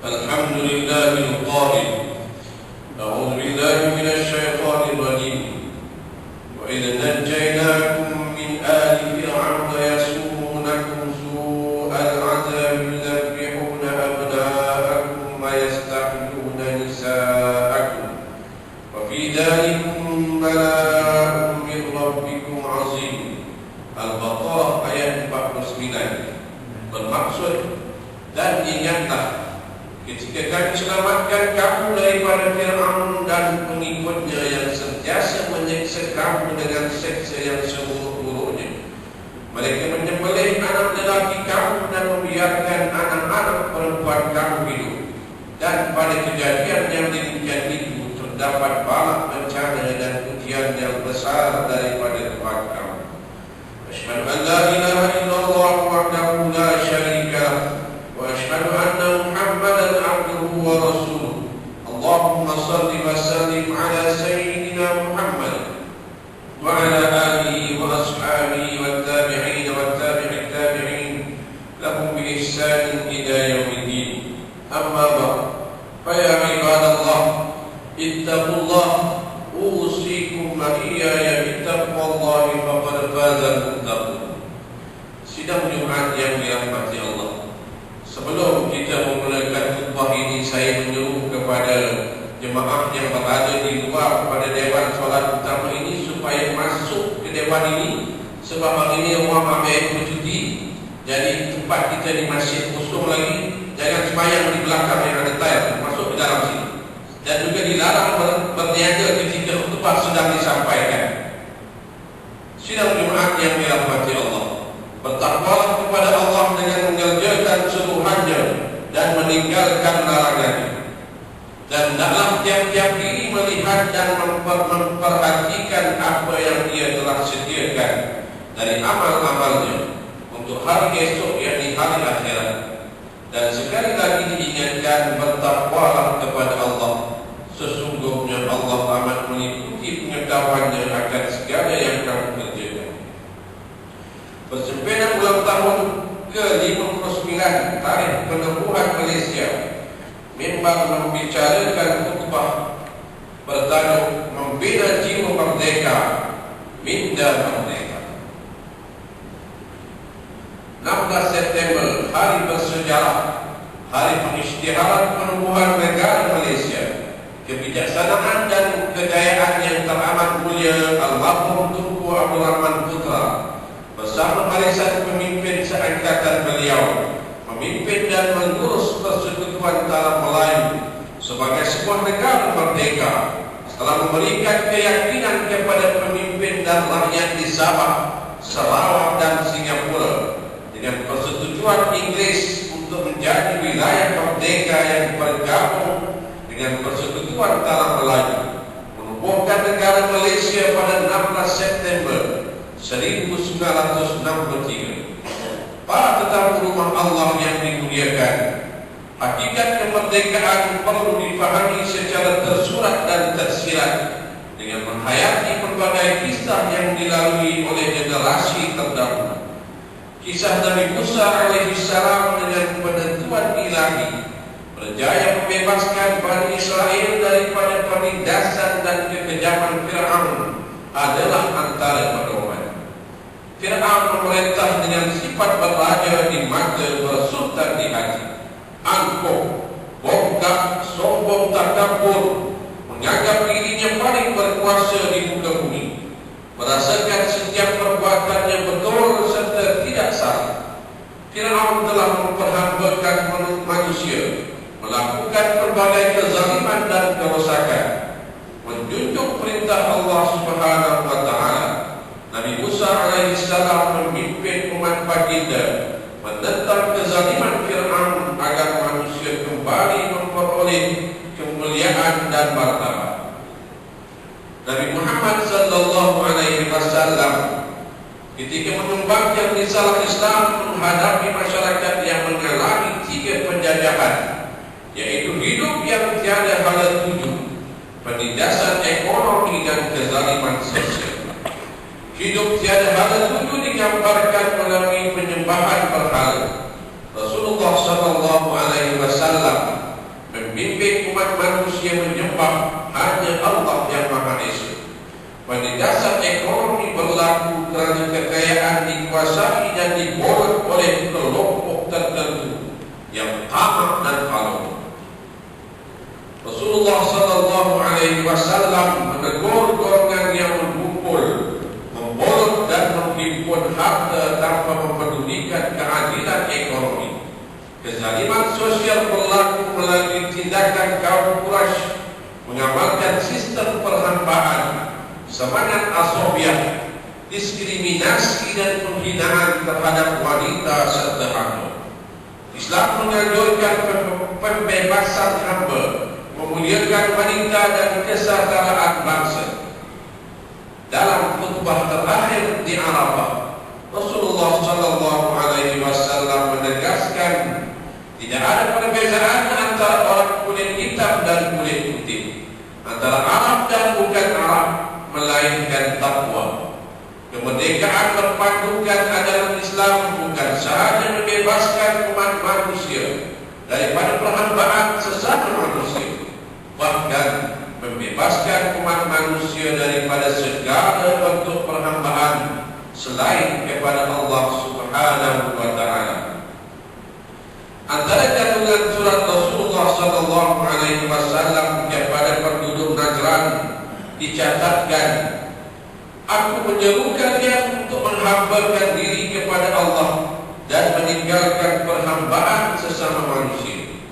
الحمد لله القائل أعوذ بالله من الشيطان الرجيم وإذ نجيناكم من آل فرعون يسومونكم سوء العذاب يذبحون أبناءكم ويستحيون نساءكم وفي ذلكم بلاء من ربكم عظيم. Al-Baqarah ayat 49. Bermaksud, dan ingatlah ketika kami selamatkan kamu daripada Fir'aun dan pengikutnya yang sentiasa menyiksa kamu dengan seksa yang seburuk-buruknya. Mereka menyembelih anak lelaki kamu dan membiarkan anak-anak perempuan kamu hidup. Dan pada kejadian yang demikian itu terdapat balak bencana dan ujian yang besar daripada Tuhan kamu. Asyhadu an la ilaha illallah wahdahu la syarika lah wa asyhadu anna Muhammadan abduhu wa rasuluh. Allahumma salli wa sallim ala sayyidina Muhammad wa ala alihi wa ashabihi wa tabi'in wa tabi'it tabi'in lahum bi ihsanin ila yaumiddin. Amma ba'd. Fa ya ibadallah, ittaqullah usikum wa iyaya bittaqwallahi faqad fazal muttaqun. Sidang Jumat yang dirahmati Allah, sebelum kita memulakan khutbah ini, saya menyeru kepada jemaah yang berada di luar pada dewan solat utama ini supaya masuk ke dewan ini, sebab hari ini orang ramai bercuti. Jadi tempat kita di masjid kosong lagi. Jangan sembahyang di belakang yang ada tile, masuk ke dalam sini. Dan juga dilarang berniaga ketika khutbah sedang disampaikan. Sidang Jumat yang dirahmati Allah, bertakwalah kepada Allah dengan mengerjakan suruhannya dan meninggalkan larangannya. Dan hendaklah tiap-tiap diri melihat dan memperhatikan apa yang dia telah sediakan dari amal-amalnya untuk hari esok, yakni hari akhirat. Dan sekali lagi diingatkan, bertakwalah kepada Allah. Sesungguhnya Allah amat meliputi pengetahuannya akan segala yang kamu kerjakan. Bersempena ulang tahun ke-59 tarikh penubuhan Malaysia, memang membicarakan khutbah bertajuk Membina Jiwa Merdeka, Minda Merdeka. 16 September, hari bersejarah, hari pengisytiharan penubuhan negara Malaysia. Kebijaksanaan dan kejayaan yang teramat mulia Almarhum Tunku Abdul Rahman Putra bersama barisan pemimpin seangkatan beliau memimpin dan mengurus Persekutuan Tanah Melayu sebagai sebuah negara merdeka setelah memberikan keyakinan kepada pemimpin dan rakyat di Sabah, Sarawak dan Singapura dengan persetujuan Inggris untuk menjadi wilayah merdeka yang bergabung dengan Persekutuan Tanah Melayu, menubuhkan negara Malaysia pada 16 September 1963. Para tetamu rumah Allah yang dimuliakan, hakikat kemerdekaan perlu dipahami secara tersurat dan tersirat dengan menghayati berbagai kisah yang dilalui oleh generasi terdahulu. Kisah Nabi Musa alaihissalam dengan penentuan ilahi berjaya membebaskan Bani Israel daripada penindasan dan kekejaman Fir'aun adalah antara pedoman. Fir'aun memerintah dengan sifat beraja di mata, bersultan di hati, angkuh, bongkak, sombong, takabur, menganggap dirinya paling berkuasa di muka bumi, merasakan setiap perbuatannya betul serta tidak salah. Fir'aun telah memperhambakan manusia, melakukan berbagai kezaliman dan kerosakan, menjunjung perintah Allah Subhanahu wa taala. Nabi Musa alaihissalam memimpin umat baginda menentang kezaliman Fir'aun agar manusia kembali memperoleh kemuliaan dan martabat. Nabi Muhammad sallallahu alaihi wasallam ketika mengembangkan risalah Islam menghadapi masyarakat yang mengalami 3 penjajahan, yaitu hidup yang tiada hala tuju, penindasan ekonomi dan kezaliman sosial. Hidup tiada hala tuju digambarkan melalui penyembahan berhala. Rasulullah sallallahu alaihi wasallam menyembah hanya Allah yang Maha Esa. Pada dasar ekonomi berlaku kerana kekayaan dikuasai dan diborong oleh kelompok tertentu yang tamak dan haram. Rasulullah sallallahu alaihi wasallam menegur golongan yang mengumpul, memborong dan menghimpun harta tanpa mempedulikan keadilan ekonomi. Kezaliman sosial berlaku melalui tindakan kaum Quraisy mengamalkan sistem perhambaan, semangat asobiah, diskriminasi dan penghinaan terhadap wanita serta anak. Islam menganjurkan pembebasan hamba, memuliakan wanita dan kesetaraan bangsa. Dalam khutbah terakhir di Arafah, Rasulullah sallallahu alaihi wasallam menegaskan tidak ada perbezaan antara orang kulit hitam dan kulit putih, antara Arab dan bukan Arab, melainkan takwa. Kemerdekaan berpandukan ajaran Islam bukan sahaja membebaskan umat manusia daripada perhambaan sesama manusia, bahkan membebaskan umat manusia daripada segala bentuk perhambaan selain kepada Allah Subhanahu wa taala. Antara kandungan surat Rasulullah sallallahu alaihi wasallam kepada penduduk Najran dicatatkan, aku menyeru kalian untuk menghambakan diri kepada Allah dan meninggalkan perhambaan sesama manusia.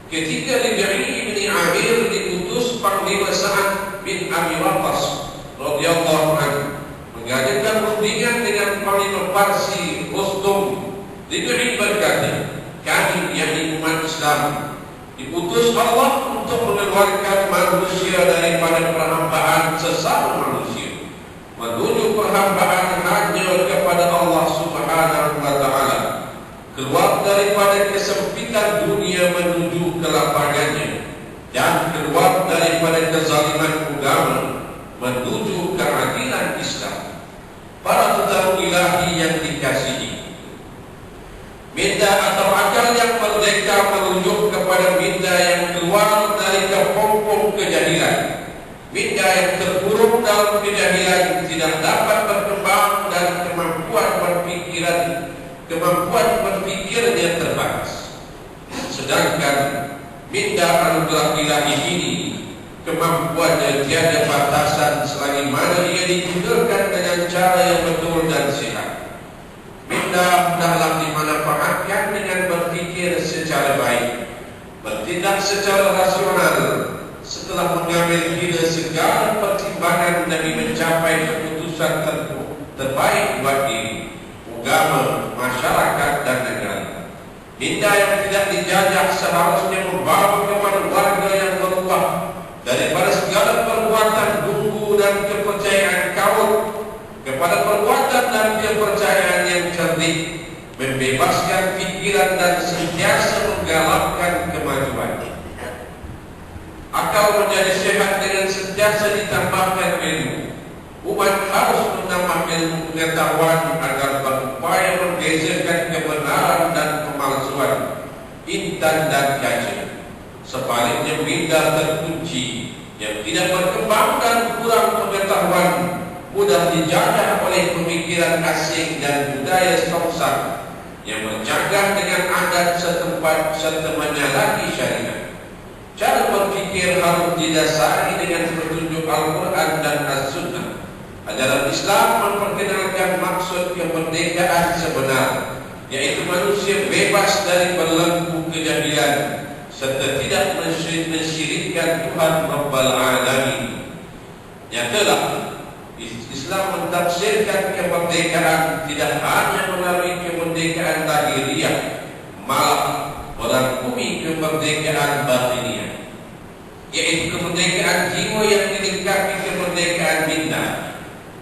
Ketika Rabi'i bin Amir diutus Panglima Sa'ad bin Abi Waqqas radhiyallahu anhu mengadakan rundingan dengan Panglima Parsi Rustum, Rabi'i berkata, kami yakni umat Islam diutus Allah untuk mengeluarkan manusia daripada perhambaan sesama manusia, menuju perhambaan hanya kepada Allah Subhanahu wa taala, keluar daripada kesempitan dunia menuju kelapangannya, dan keluar daripada kezaliman agama menuju keadilan Islam. Para tetamu ilahi yang dikasihi, minda atau akal yang merdeka merujuk kepada minda yang keluar dari kepompong kejahilan. Minda yang terkurung dalam kejahilan tidak dapat berkembang dan kemampuan berpikirnya terbatas. Sedangkan minda anugerah ilahi ini kemampuannya tiada batasan selagi mana ia digunakan dengan cara yang betul dan sehat. Minda hendaklah dimanfaatkan dengan berfikir secara baik, bertindak secara rasional, setelah mengambil kira segala pertimbangan demi mencapai keputusan terbaik buat diri, agama, masyarakat dan negara. Minda yang tidak dijajah seharusnya membawa kepada warga yang berubah daripada segala perbuatan dungu dan kepercayaan kaum kepada perbuatan dan kepercayaan yang cerdik, membebaskan pikiran dan sentiasa menggalakkan kemajuan. Akal menjadi sehat dengan sentiasa ditambahkan ilmu. Umat harus menambah ilmu pengetahuan agar berupaya menggeserkan kebenaran dan pemalsuan, intan dan kaca. Sebaliknya minda terkunci yang tidak berkembang dan kurang pengetahuan mudah dijajah oleh pemikiran asing dan budaya songsak yang bercanggah dengan adat setempat serta menyalahi syariat. Cara berfikir harus didasari dengan petunjuk Al-Quran dan As-Sunnah. Ajaran Islam memperkenalkan maksud kemerdekaan sebenar, yaitu manusia bebas dari belenggu kejahilan serta tidak mensyirikkan Tuhan Rabbal Alamin. Nyatalah Islam mentafsirkan kemerdekaan tidak hanya melalui kemerdekaan lahiriah, malah merangkumi kemerdekaan batiniah, yaitu kemerdekaan jiwa yang dilengkapi kemerdekaan minda.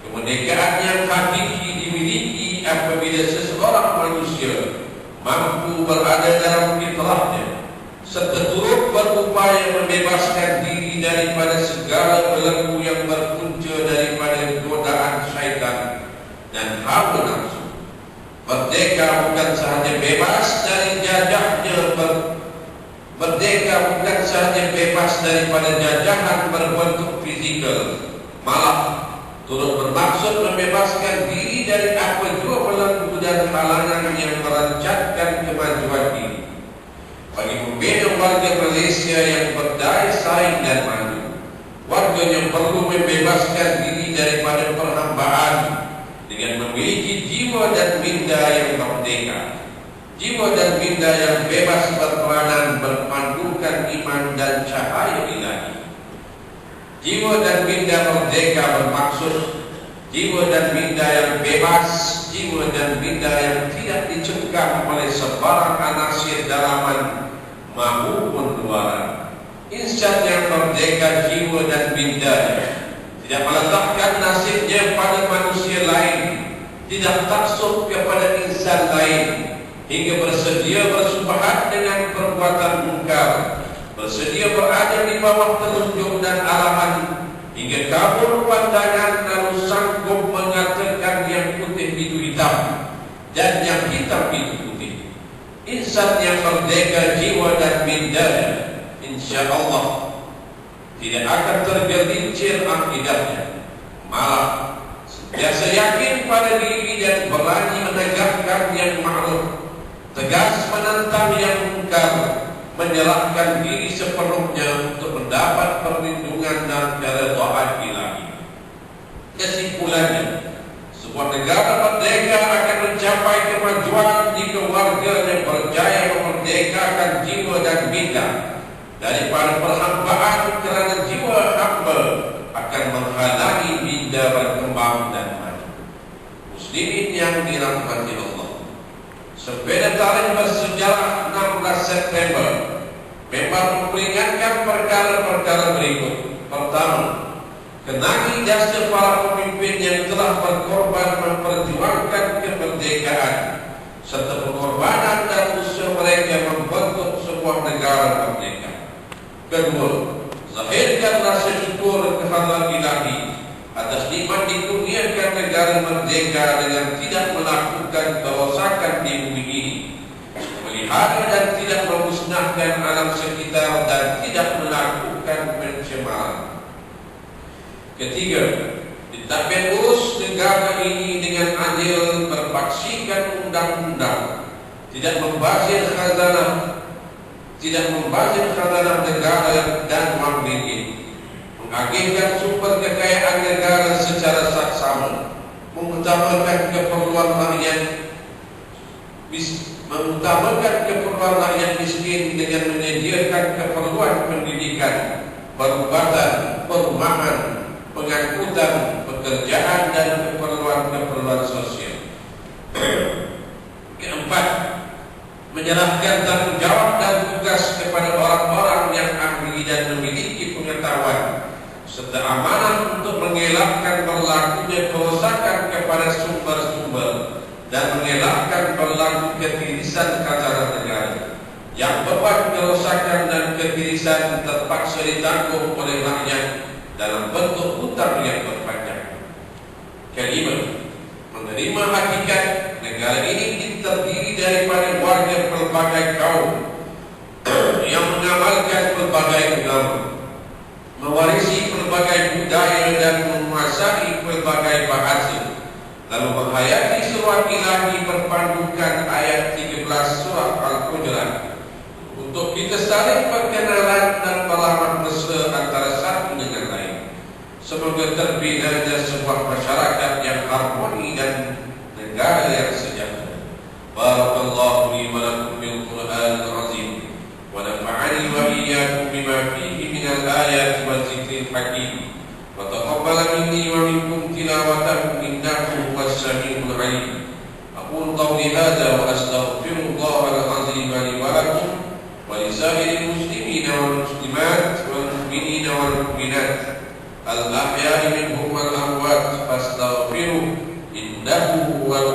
Kemerdekaan yang hakiki dimiliki apabila seseorang manusia mampu berada dalam fitrahnya serta turut berupaya membebaskan diri daripada segala belenggu yang berpunca daripada godaan syaitan dan hawa nafsu. Merdeka bukan sahaja bebas dari jajahnya Merdeka bukan sahaja bebas daripada jajahan berbentuk fizikal, malah turut bermaksud membebaskan diri dari apa jua belenggu dan halangan yang merancatkan kemajuan diri. Bagi membina warga Malaysia yang berdaya saing dan maju, warganya perlu membebaskan diri daripada perhambaan dengan memiliki jiwa dan minda yang merdeka. Jiwa dan minda yang bebas berperanan berpandukan iman dan cahaya ilahi. Jiwa dan minda merdeka bermaksud jiwa dan minda yang bebas, jiwa dan minda yang tidak dicengkam oleh sebarang anasir dalaman maupun luaran. Insan yang merdeka jiwa dan mindanya tidak meletakkan nasibnya pada manusia lain, tidak taksub kepada insan lain, hingga bersedia bersubahat dengan perbuatan mungkar, bersedia berada di bawah telunjuk dan arahan, hingga kabur pandangan lalu sanggup mengatakan yang putih itu hitam dan yang hitam itu putih. Insan yang merdeka jiwa dan mindanya, insya Allah tidak akan tergelincir akidahnya, malah sentiasa yakin pada diri dan berani menegakkan yang ma'ruf, tegas menentang yang mungkar, menyerahkan diri sepenuhnya untuk mendapat perlindungan dan keridhaan ilahi. Kesimpulannya, sebuah negara merdeka akan mencapai kemajuan jika warganya berjaya memerdekakan jiwa dan minda daripada perhambaan, kerana jiwa hamba akan menghalangi minda berkembang dan maju. Muslimin yang dirahmati Allah, sepeda tarikh bersejarah 16 September memang memperingatkan perkara-perkara berikut. Pertama, kenangi jasa para pemimpin yang telah berkorban memperjuangkan kemerdekaan serta pengorbanan dan usaha mereka membentuk sebuah negara merdeka. Kedua, zahirkan rasa syukur kehadirat ilahi atas nikmat dikurniakan negara merdeka dengan tidak melakukan kerosakan di bumi ini, melihara dan tidak memusnahkan alam sekitar dan tidak melakukan pencemaran. Ketiga, ditapkan urus negara ini dengan adil, berpaksikan undang-undang, tidak membazir khazanah negara dan wang ringgit, mengagihkan sumber kekayaan negara secara saksama, mengutamakan keperluan rakyat miskin dengan menyediakan keperluan pendidikan, perubatan, perumahan, pengangkutan, pekerjaan dan keperluan sosial. Keempat, menyerahkan tanggung jawab dan tugas kepada orang-orang yang ahli dan memiliki pengetahuan serta amanah untuk mengelakkan berlakunya kerosakan kepada sumber-sumber dan mengelakkan berlaku ketirisan khazanah negara. Yang beban kerosakan dan ketirisan terpaksa ditanggung oleh rakyat dalam bentuk hutang yang berpanjang. Kelima, menerima hakikat negara ini terdiri daripada warga pelbagai kaum yang mengamalkan pelbagai agama, mewarisi pelbagai budaya dan menguasai pelbagai bahasa, lalu menghayati surah ilahi berpandukan ayat 13 surah Al-Hujurat untuk kita saling perkenalan dan berlawan mesra antara satu dengan lain. Semoga terbinanya sebuah masyarakat yang harmoni dan negara yang sejahtera. Barakallahu li wa lakum bil Qur'anil azim wa nafa'ani wa iyyakum bima fihi minal ayati wal zikril hakim wa taqabbala minni wa minkum tilawatahu innahu huwas samiul alim. Aqulu qawli hadza wa astaghfirullahal azim li wa lakum wa lisairil muslimina wal muslimat wal mu'minina wal mu'minat al-ahya'i minhum wal amwat fastaghfiruhu innahu huwal